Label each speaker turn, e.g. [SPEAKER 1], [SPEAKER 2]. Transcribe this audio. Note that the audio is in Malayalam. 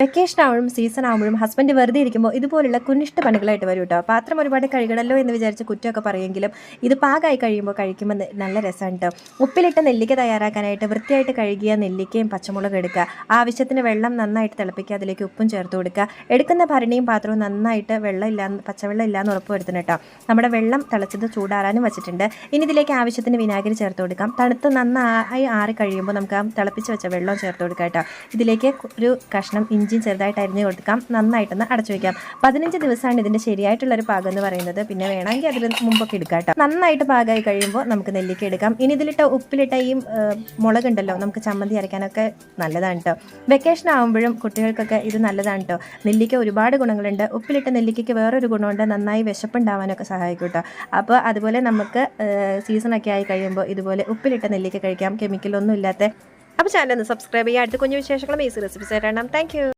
[SPEAKER 1] വെക്കേഷൻ ആവുമ്പോഴും സീസൺ ആവുമ്പോഴും ഹസ്ബൻഡ് വെറുതെ ഇരിക്കുമ്പോൾ ഇതുപോലുള്ള കുനിഷ്ട പണികളായിട്ട് വരും കേട്ടോ. പാത്രം ഒരുപാട് കഴുകണമല്ലോ എന്ന് വിചാരിച്ച് കുറ്റമൊക്കെ പറയുമെങ്കിലും ഇത് പാകമായി കഴിയുമ്പോൾ കഴിക്കുമ്പോൾ നല്ല രസമാണ് കേട്ടോ. ഉപ്പിലിട്ട നെല്ലിക്ക തയ്യാറാക്കാനായിട്ട് വൃത്തിയായിട്ട് കഴുകിയ നെല്ലിക്കയും പച്ചമുളക് എടുക്കുക. ആവശ്യത്തിന് വെള്ളം നന്നായിട്ട് തിളപ്പിക്കുക. അതിലേക്ക് ഉപ്പും ചേർത്ത് കൊടുക്കുക. എടുക്കുന്ന ഭരണിയും പാത്രവും നന്നായിട്ട് പച്ചവെള്ളം ഇല്ലാന്ന് ഉറപ്പ് വരുത്തണം കേട്ടോ. നമ്മുടെ വെള്ളം തിളച്ചത് ചൂടാറാനും വെച്ചിട്ടുണ്ട്. ഇനി ഇതിലേക്ക് ആവശ്യത്തിന് വിനാഗിരി ചേർത്ത് കൊടുക്കാം. തണുത്ത് നന്നായി ആറി കഴിയുമ്പോൾ നമുക്ക് ആ തിളപ്പിച്ച് വെച്ച വെള്ളം ചേർത്ത് കൊടുക്കാം കേട്ടോ. ഇതിലേക്ക് ഒരു കഷ്ണം ഇഞ്ചിയും ചെറുതായിട്ട് അരിഞ്ഞ് കൊടുക്കാം. നന്നായിട്ടൊന്ന് അടച്ചു വയ്ക്കാം. 15 ദിവസമാണ് ഇതിൻ്റെ ശരിയായിട്ടുള്ളൊരു പാകം എന്ന് പറയുന്നത്. പിന്നെ വേണമെങ്കിൽ അതിൽ മുമ്പൊക്കെ എടുക്കാം കേട്ടോ. നന്നായിട്ട് പാകമായി കഴിയുമ്പോൾ നമുക്ക് നെല്ലിക്ക എടുക്കാം. ഇനി ഇതിലിട്ട ഉപ്പിലിട്ട ഈ മുളകുണ്ടല്ലോ, നമുക്ക് ചമ്മന്തി അരയ്ക്കാനൊക്കെ നല്ലതാണ് കേട്ടോ. വെക്കേഷൻ ആകുമ്പോഴും കുട്ടികൾക്കൊക്കെ ഇത് നല്ലതാണ് കേട്ടോ. നെല്ലിക്ക ഒരുപാട് ഗുണങ്ങളുണ്ട്. ഉപ്പിലിട്ട നെല്ലിക്കയ്ക്ക് വേറൊരു ഗുണമുണ്ട്, നന്നായി വിശപ്പുണ്ടാവാനൊക്കെ സഹായിക്കും കേട്ടോ. അപ്പോൾ അതുപോലെ നമുക്ക് സീസണൊക്കെ ആയി കഴിയുമ്പോൾ ഇതുപോലെ ഉപ്പിലിട്ട നെല്ലിക്ക കഴിക്കാം, കെമിക്കലൊന്നും ഇല്ലാത്ത. അപ്പോൾ ചാനൽ ഒന്ന് സബ്സ്ക്രൈബ് ചെയ്യുക. അടുത്ത കുഞ്ഞു വിശേഷങ്ങളും ഈസി റെസിപ്പീസ് ആയിട്ട് കാണാം. Thank you.